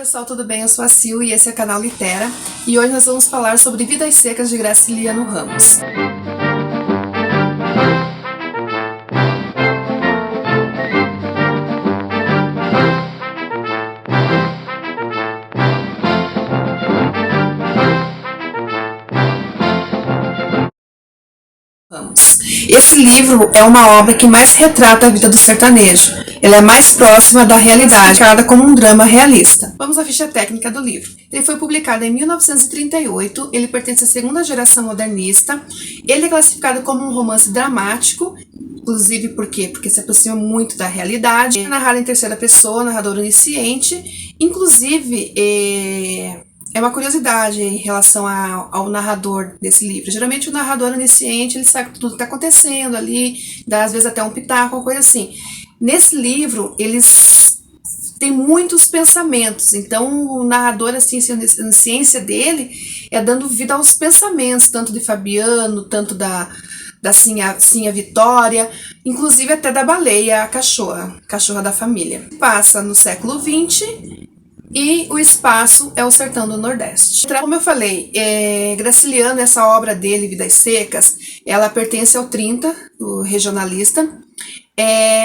Pessoal, tudo bem? Eu sou a Sil e esse é o canal Litera e hoje nós vamos falar sobre Vidas Secas de Graciliano Ramos. Esse livro é uma obra que mais retrata a vida do sertanejo. Ela é mais próxima da realidade, criada como um drama realista. Vamos à ficha técnica do livro. Ele foi publicado em 1938, ele pertence à segunda geração modernista. Ele é classificado como um romance dramático, inclusive por quê? Porque se aproxima muito da realidade. É narrado em terceira pessoa, narrador onisciente. Inclusive, é uma curiosidade em relação ao narrador desse livro. Geralmente o narrador onisciente, ele sabe tudo que está acontecendo ali, dá às vezes até um pitaco, uma coisa assim. Nesse livro, eles têm muitos pensamentos, então o narrador, assim, a onisciência dele é dando vida aos pensamentos, tanto de Fabiano, tanto da Sinha Vitória, inclusive até da Baleia, a cachorra da família. Passa no século XX, e o espaço é o sertão do Nordeste. Como eu falei, Graciliano, essa obra dele, Vidas Secas, ela pertence ao 30, do regionalista.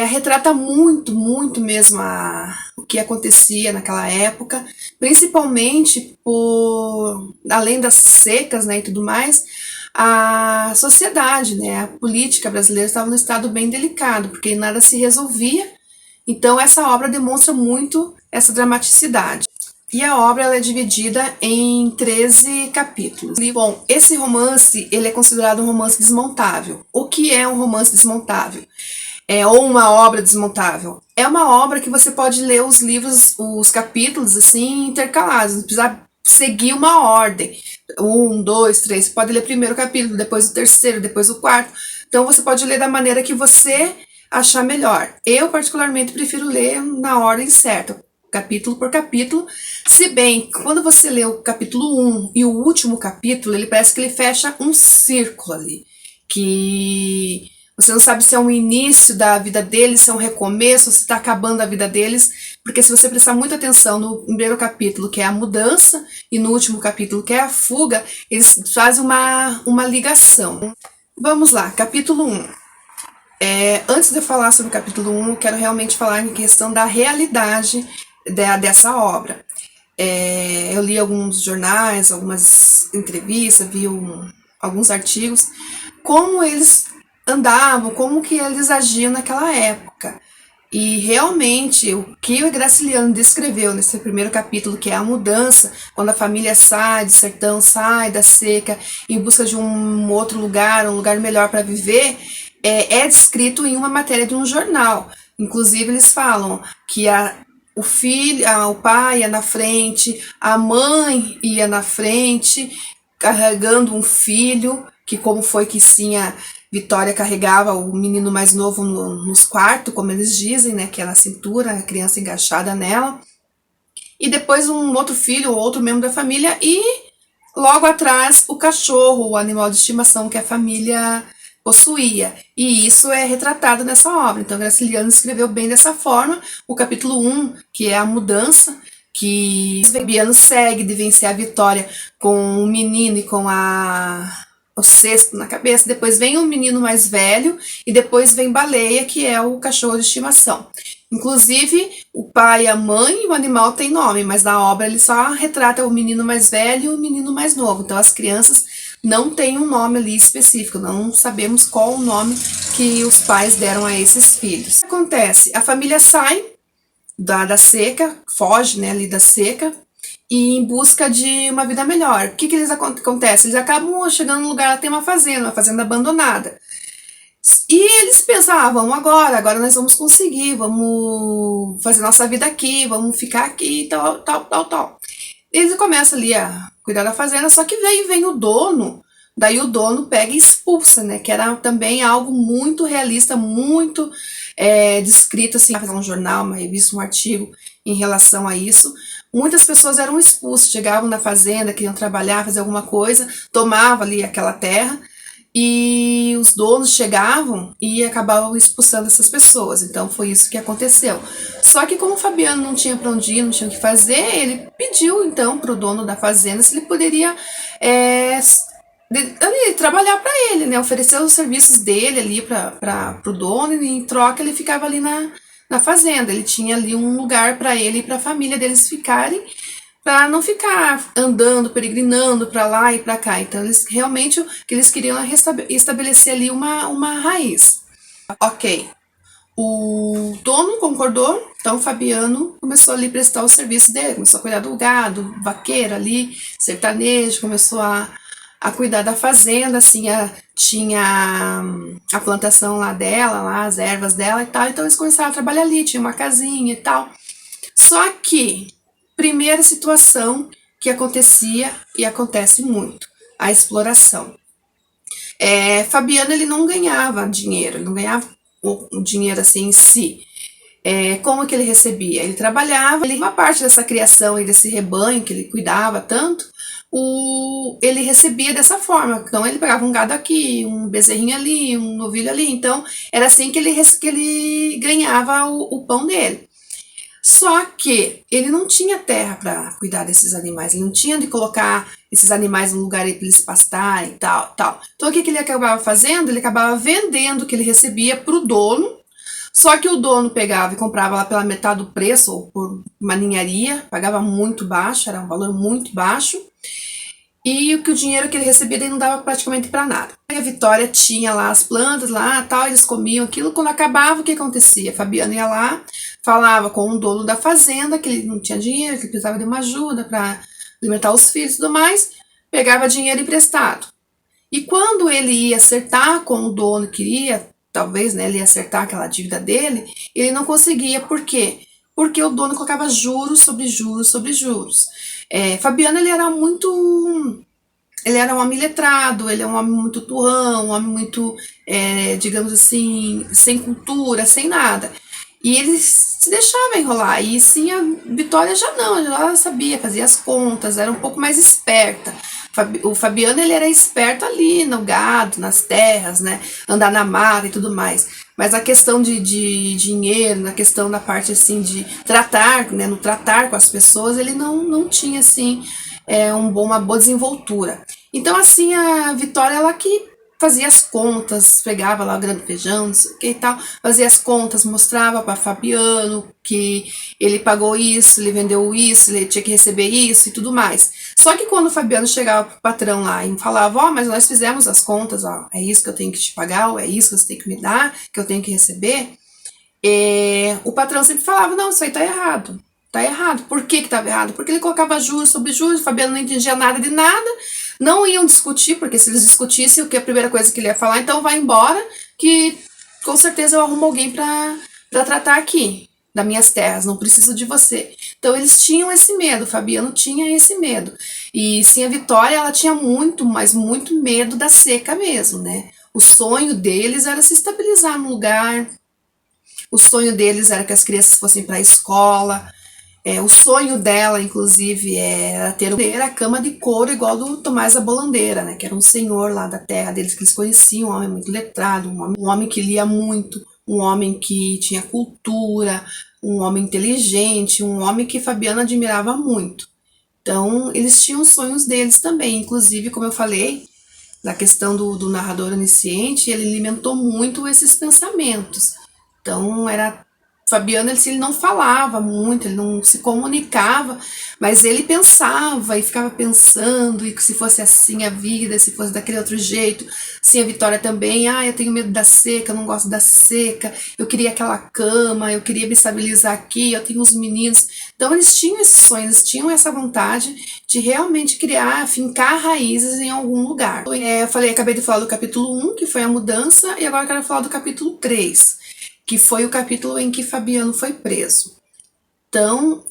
Retrata muito mesmo o que acontecia naquela época, principalmente além das secas, né, e tudo mais, a sociedade, né, a política brasileira estava num estado bem delicado, porque nada se resolvia. Então essa obra demonstra muito essa dramaticidade. E a obra ela é dividida em 13 capítulos. Bom, esse romance ele é considerado um romance desmontável. O que é um romance desmontável? Ou uma obra desmontável? É uma obra que você pode ler os livros, os capítulos assim intercalados, não precisa seguir uma ordem. 1, 2, 3, você pode ler primeiro o capítulo, depois o terceiro, depois o quarto. Então você pode ler da maneira que você achar melhor. Eu particularmente prefiro ler na ordem certa, capítulo por capítulo, se bem que quando você lê o capítulo 1 e o último capítulo, ele parece que ele fecha um círculo ali, que você não sabe se é um início da vida deles, se é um recomeço, se está acabando a vida deles, porque se você prestar muita atenção no primeiro capítulo, que é a mudança, e no último capítulo, que é a fuga, eles fazem uma ligação. Vamos lá, capítulo 1. Antes de eu falar sobre o capítulo 1, eu quero realmente falar em questão da realidade dessa obra. Eu li alguns jornais, algumas entrevistas, vi alguns artigos, como eles andavam, como que eles agiam naquela época. E realmente, o que o Graciliano descreveu nesse primeiro capítulo, que é a mudança, quando a família sai do sertão, sai da seca, em busca de um outro lugar, um lugar melhor para viver, é descrito em uma matéria de um jornal. Inclusive, eles falam que o filho, o pai ia na frente, a mãe ia na frente, carregando um filho, que como foi que Sinha Vitória carregava o menino mais novo nos quartos, como eles dizem, né, que é na cintura, a criança engaixada nela. E depois um outro filho, outro membro da família, e logo atrás o cachorro, o animal de estimação que a família possuía. E isso é retratado nessa obra. Então Graciliano escreveu bem dessa forma. O capítulo 1, que é a mudança, que Fabiano segue de vencer a Vitória com o menino e com o cesto na cabeça. Depois vem o menino mais velho e depois vem Baleia, que é o cachorro de estimação. Inclusive, o pai, a mãe e o animal tem nome, mas na obra ele só retrata o menino mais velho e o menino mais novo. Então as crianças não têm um nome ali específico, não sabemos qual o nome que os pais deram a esses filhos. O que acontece? A família sai da seca, foge, né, ali da seca, e em busca de uma vida melhor. O que eles acontece? Eles acabam chegando num lugar, tem uma fazenda abandonada. E eles pensavam, vamos agora nós vamos conseguir, vamos fazer nossa vida aqui, vamos ficar aqui, tal. Eles começam ali a cuidar da fazenda, só que vem o dono, daí o dono pega e expulsa, né, que era também algo muito realista, muito descrito, assim, fazer um jornal, uma revista, um artigo em relação a isso. Muitas pessoas eram expulsas, chegavam na fazenda, queriam trabalhar, fazer alguma coisa, tomavam ali aquela terra, e os donos chegavam e acabavam expulsando essas pessoas. Então foi isso que aconteceu. Só que como o Fabiano não tinha para onde ir, não tinha o que fazer, ele pediu então para o dono da fazenda se ele poderia ali, trabalhar para ele, né? Oferecer os serviços dele ali para o dono, e em troca ele ficava ali na fazenda. Ele tinha ali um lugar para ele e para a família deles ficarem, para não ficar andando, peregrinando para lá e para cá. Então, eles realmente o que eles queriam é estabelecer ali uma raiz. Ok. O dono concordou, então o Fabiano começou ali a prestar o serviço dele, começou a cuidar do gado, vaqueiro ali, sertanejo, começou a cuidar da fazenda, assim, tinha a plantação lá dela, lá as ervas dela e tal, então eles começaram a trabalhar ali, tinha uma casinha e tal. Só que, primeira situação que acontecia e acontece muito, a exploração. Fabiano, ele não ganhava dinheiro, ele não ganhava o dinheiro assim em si. Como que ele recebia? Ele trabalhava, uma parte dessa criação e desse rebanho que ele cuidava tanto, ele recebia dessa forma. Então ele pegava um gado aqui, um bezerrinho ali, um novilho ali. Então era assim que ele ganhava o pão dele. Só que ele não tinha terra para cuidar desses animais, ele não tinha de colocar esses animais no lugar para eles pastarem e tal, tal. Então o que ele acabava fazendo? Ele acabava vendendo o que ele recebia para o dono, só que o dono pegava e comprava lá pela metade do preço, ou por uma ninharia, pagava muito baixo, era um valor muito baixo, e o dinheiro que ele recebia daí não dava praticamente para nada. Aí a Vitória tinha lá as plantas, lá tal, eles comiam aquilo. Quando acabava, o que acontecia? A Fabiana ia lá, falava com o dono da fazenda que ele não tinha dinheiro, que ele precisava de uma ajuda para alimentar os filhos e tudo mais, pegava dinheiro emprestado. E quando ele ia acertar com o dono, queria, talvez, né, ele ia acertar aquela dívida dele, ele não conseguia. Por quê? Porque o dono colocava juros sobre juros sobre juros. Fabiano, ele era um homem letrado, ele é um homem muito turrão, um homem muito, digamos assim, sem cultura, sem nada. E ele se deixava enrolar. E sim, a Vitória já não, ela sabia, fazia as contas, era um pouco mais esperta. O Fabiano, ele era esperto ali no gado, nas terras, né? Andar na mata e tudo mais. Mas a questão de dinheiro, na questão da parte assim de tratar, né? No tratar com as pessoas, ele não tinha assim uma boa desenvoltura. Então, assim, a Vitória, ela que fazia as contas, pegava lá o grão do feijão, não sei o que e tal, fazia as contas, mostrava para Fabiano que ele pagou isso, ele vendeu isso, ele tinha que receber isso e tudo mais. Só que quando o Fabiano chegava pro patrão lá e falava, mas nós fizemos as contas, é isso que eu tenho que te pagar, ou é isso que você tem que me dar, que eu tenho que receber, o patrão sempre falava, não, isso aí tá errado. Tá errado. Por que estava errado? Porque ele colocava juros sobre juros, o Fabiano não entendia nada de nada, não iam discutir, porque se eles discutissem, o que é a primeira coisa que ele ia falar, então vai embora, que com certeza eu arrumo alguém para tratar aqui, das minhas terras, não preciso de você. Então eles tinham esse medo, o Fabiano tinha esse medo. E sim, a Vitória, ela tinha muito, mas muito medo da seca mesmo, né? O sonho deles era se estabilizar no lugar, o sonho deles era que as crianças fossem para a escola. O sonho dela, inclusive, era ter a cama de couro igual do Tomás da Bolandeira, né? Que era um senhor lá da terra deles que eles conheciam, um homem muito letrado, um homem que lia muito, um homem que tinha cultura, um homem inteligente, um homem que Fabiana admirava muito. Então, eles tinham os sonhos deles também. Inclusive, como eu falei, na questão do narrador onisciente, ele alimentou muito esses pensamentos. Então, Fabiano, ele não falava muito, ele não se comunicava, mas ele pensava e ficava pensando, e se fosse assim a vida, se fosse daquele outro jeito. Sim, a Vitória também, eu tenho medo da seca, eu não gosto da seca, eu queria aquela cama, eu queria me estabilizar aqui, eu tenho os meninos. Então eles tinham esses sonhos, eles tinham essa vontade de realmente criar, fincar raízes em algum lugar. Acabei de falar do capítulo 1, que foi a mudança, e agora eu quero falar do capítulo 3, que foi o capítulo em que Fabiano foi preso. Então,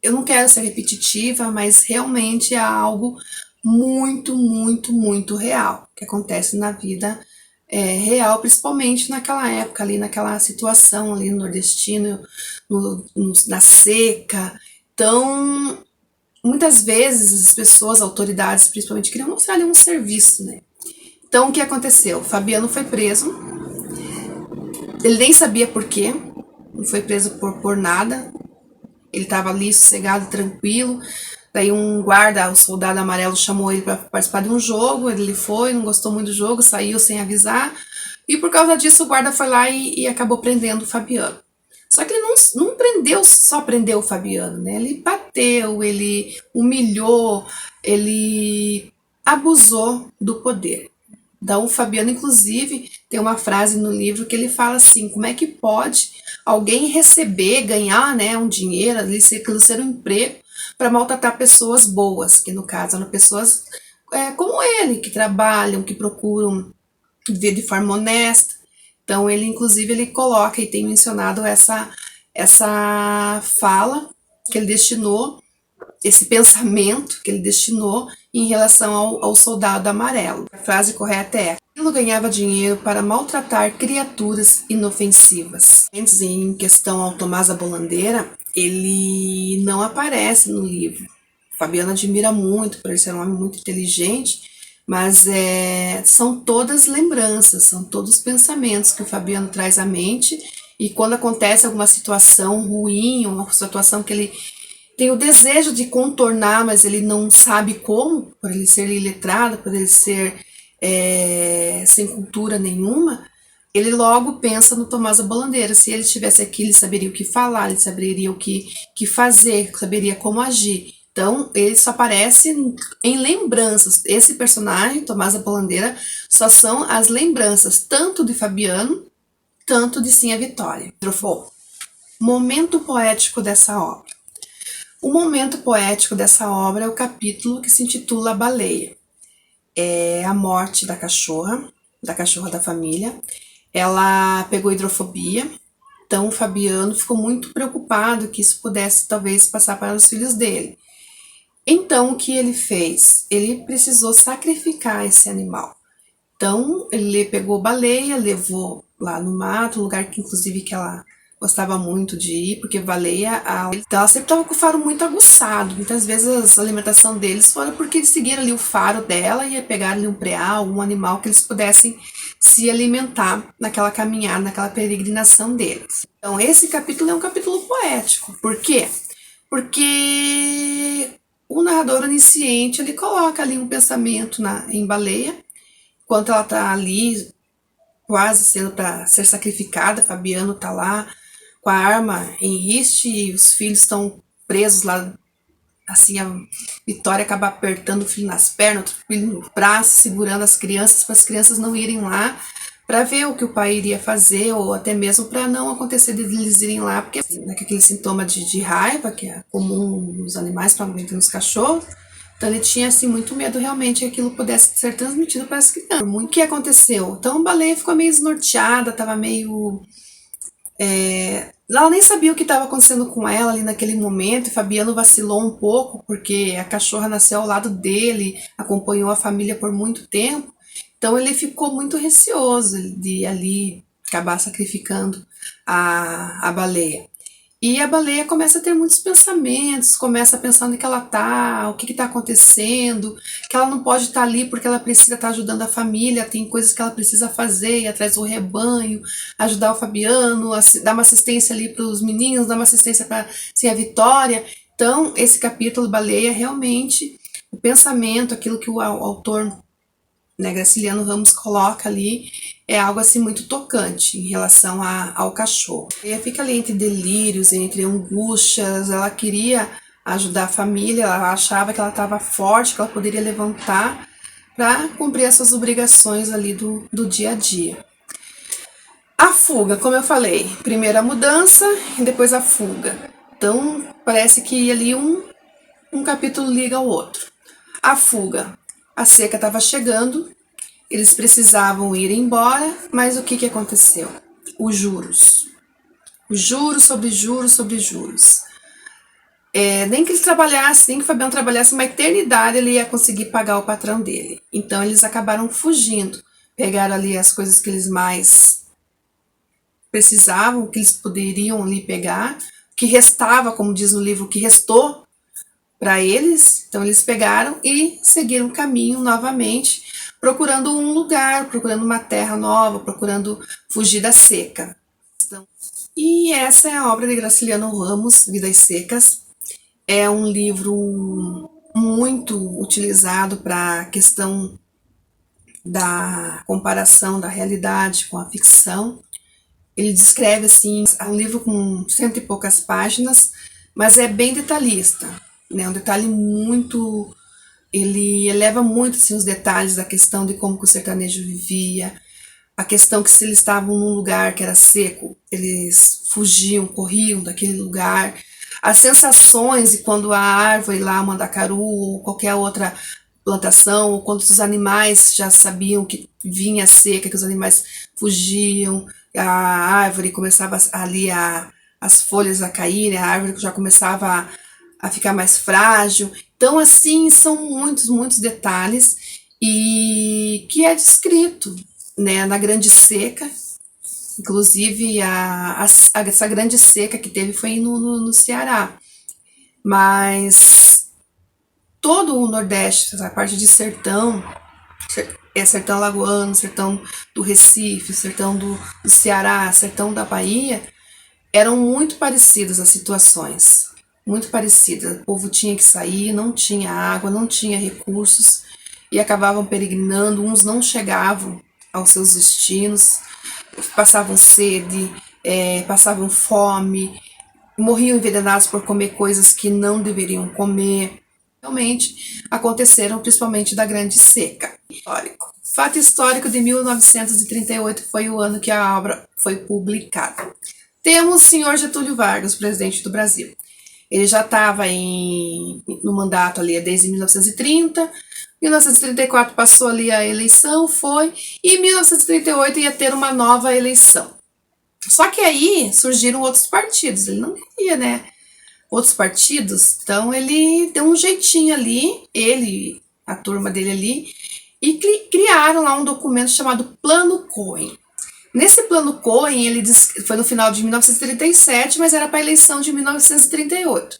eu não quero ser repetitiva, mas realmente é algo muito, muito, muito real, que acontece na vida real, principalmente naquela época ali, naquela situação ali no nordestino, na seca. Então, muitas vezes as pessoas, autoridades principalmente, queriam mostrar ali um serviço, né? Então, o que aconteceu? Fabiano foi preso, ele nem sabia por quê, não foi preso por nada, ele estava ali sossegado, tranquilo. Daí um guarda, o soldado amarelo, chamou ele para participar de um jogo, ele foi, não gostou muito do jogo, saiu sem avisar, e por causa disso o guarda foi lá e acabou prendendo o Fabiano. Só que ele não prendeu, só prendeu o Fabiano, né? Ele bateu, ele humilhou, ele abusou do poder. Então, o Fabiano, inclusive, tem uma frase no livro que ele fala assim: como é que pode alguém receber, ganhar, né, um dinheiro, ali, ser um emprego, para maltratar pessoas boas, que no caso eram pessoas como ele, que trabalham, que procuram viver de forma honesta. Então, ele, inclusive, ele coloca e tem mencionado essa fala que ele destinou, esse pensamento que ele destinou em relação ao soldado amarelo. A frase correta é: ele ganhava dinheiro para maltratar criaturas inofensivas. Antes, em questão ao Tomás da Bolandeira, ele não aparece no livro. Fabiano admira muito por ele ser um homem muito inteligente, mas são todas lembranças, são todos pensamentos que o Fabiano traz à mente, e quando acontece alguma situação ruim, uma situação que ele tem o desejo de contornar, mas ele não sabe como, por ele ser iletrado, por ele ser sem cultura nenhuma, ele logo pensa no Tomás da Bolandeira. Se ele estivesse aqui, ele saberia o que falar, ele saberia o que fazer, saberia como agir. Então, ele só aparece em lembranças. Esse personagem, Tomás da Bolandeira, só são as lembranças, tanto de Fabiano, tanto de Sim a Vitória. Momento poético dessa obra. O momento poético dessa obra é o capítulo que se intitula A Baleia. É a morte da cachorra da família. Ela pegou hidrofobia, então o Fabiano ficou muito preocupado que isso pudesse talvez passar para os filhos dele. Então, o que ele fez? Ele precisou sacrificar esse animal. Então, ele pegou baleia, levou lá no mato, um lugar que inclusive que ela gostava muito de ir, porque baleia, então ela sempre estava com o faro muito aguçado. Muitas vezes a alimentação deles foi porque eles seguiram ali o faro dela e pegaram ali um preá, um animal que eles pudessem se alimentar naquela caminhada, naquela peregrinação deles. Então, esse capítulo é um capítulo poético. Por quê? Porque o narrador onisciente, ele coloca ali um pensamento em baleia, enquanto ela está ali quase sendo para ser sacrificada. Fabiano está lá com a arma em riste e os filhos estão presos lá. Assim, a Vitória acaba apertando o filho nas pernas, outro filho no braço, segurando as crianças para as crianças não irem lá para ver o que o pai iria fazer, ou até mesmo para não acontecer de eles irem lá, porque aquele sintoma de raiva que é comum nos animais, provavelmente nos cachorros. Então ele tinha assim muito medo realmente que aquilo pudesse ser transmitido para as crianças. O que aconteceu? Então a baleia ficou meio desnorteada, estava meio ela nem sabia o que estava acontecendo com ela ali naquele momento. E Fabiano vacilou um pouco porque a cachorra nasceu ao lado dele, acompanhou a família por muito tempo. Então ele ficou muito receoso de ali acabar sacrificando a baleia. E a baleia começa a ter muitos pensamentos, começa a pensar onde que ela tá, o que está acontecendo, que ela não pode estar ali porque ela precisa estar ajudando a família, tem coisas que ela precisa fazer, ir atrás do rebanho, ajudar o Fabiano, dar uma assistência ali para os meninos, dar uma assistência para a Vitória. Então, esse capítulo Baleia, realmente, o pensamento, aquilo que o autor, né, Graciliano Ramos coloca ali, é algo assim muito tocante em relação ao cachorro. Ela fica ali entre delírios, entre angústias. Ela queria ajudar a família, ela achava que ela estava forte, que ela poderia levantar para cumprir essas obrigações ali do dia a dia. A fuga, como eu falei, primeiro a mudança e depois a fuga. Então parece que ali um capítulo liga ao outro. A fuga, a seca estava chegando, eles precisavam ir embora, mas o que aconteceu? Os juros. Os juros sobre juros sobre juros. Nem que ele trabalhasse, nem que o Fabiano trabalhasse uma eternidade, ele ia conseguir pagar o patrão dele. Então eles acabaram fugindo. Pegaram ali as coisas que eles mais precisavam, que eles poderiam ali pegar. O que restava, como diz no livro, o que restou para eles. Então eles pegaram e seguiram o caminho novamente procurando um lugar, procurando uma terra nova, procurando fugir da seca. E essa é a obra de Graciliano Ramos, Vidas Secas. É um livro muito utilizado para a questão da comparação da realidade com a ficção. Ele descreve, assim, é um livro com 100 e poucas páginas, mas é bem detalhista, né? Um detalhe muito... Ele eleva muito, assim, os detalhes da questão de como que o sertanejo vivia, a questão que se eles estavam num lugar que era seco, eles fugiam, corriam daquele lugar, as sensações de quando a árvore lá, mandacaru ou qualquer outra plantação, ou quando os animais já sabiam que vinha seca, que os animais fugiam, a árvore começava ali as folhas a cair, a árvore já começava a ficar mais frágil. Então, assim, são muitos detalhes e que é descrito, né, na Grande Seca. Inclusive, essa grande seca que teve foi no Ceará. Mas todo o Nordeste, a parte de sertão, sertão lagoano, sertão do Recife, sertão do Ceará, sertão da Bahia, eram muito parecidas as situações. Muito parecidas. O povo tinha que sair, não tinha água, não tinha recursos e acabavam peregrinando. Uns não chegavam aos seus destinos, passavam sede, passavam fome, morriam envenenados por comer coisas que não deveriam comer. Realmente aconteceram, principalmente da Grande Seca. Histórico. Fato histórico de 1938 foi o ano que a obra foi publicada. Temos o senhor Getúlio Vargas, presidente do Brasil. Ele já estava no mandato ali desde 1930, 1934 passou ali a eleição, foi, e em 1938 ia ter uma nova eleição. Só que aí surgiram outros partidos, ele não queria, né? Outros partidos, então ele deu um jeitinho ali, ele, a turma dele ali, e criaram lá um documento chamado Plano Cohen. Nesse Plano Cohen, ele foi no final de 1937, mas era para a eleição de 1938.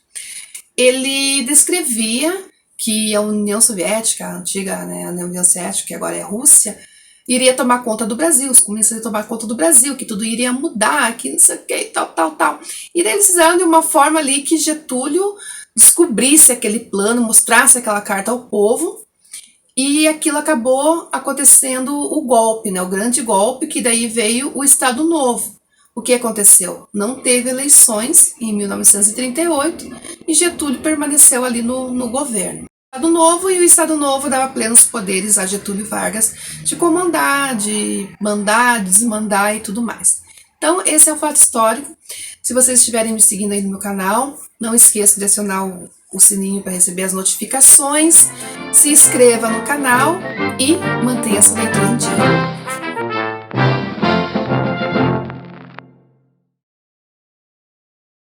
Ele descrevia que a União Soviética, a antiga, né, a União Soviética, que agora é Rússia, iria tomar conta do Brasil, os comunistas iam tomar conta do Brasil, que tudo iria mudar, que não sei o que, tal. E daí eles fizeram de uma forma ali que Getúlio descobrisse aquele plano, mostrasse aquela carta ao povo, e aquilo acabou acontecendo o golpe, né, o grande golpe, que daí veio o Estado Novo. O que aconteceu? Não teve eleições em 1938 e Getúlio permaneceu ali no governo. Estado Novo, e o Estado Novo dava plenos poderes a Getúlio Vargas de comandar, de mandar, desmandar e tudo mais. Então, esse é o fato histórico. Se vocês estiverem me seguindo aí no meu canal, não esqueça de acionar o sininho para receber as notificações, se inscreva no canal e mantenha essa leitura.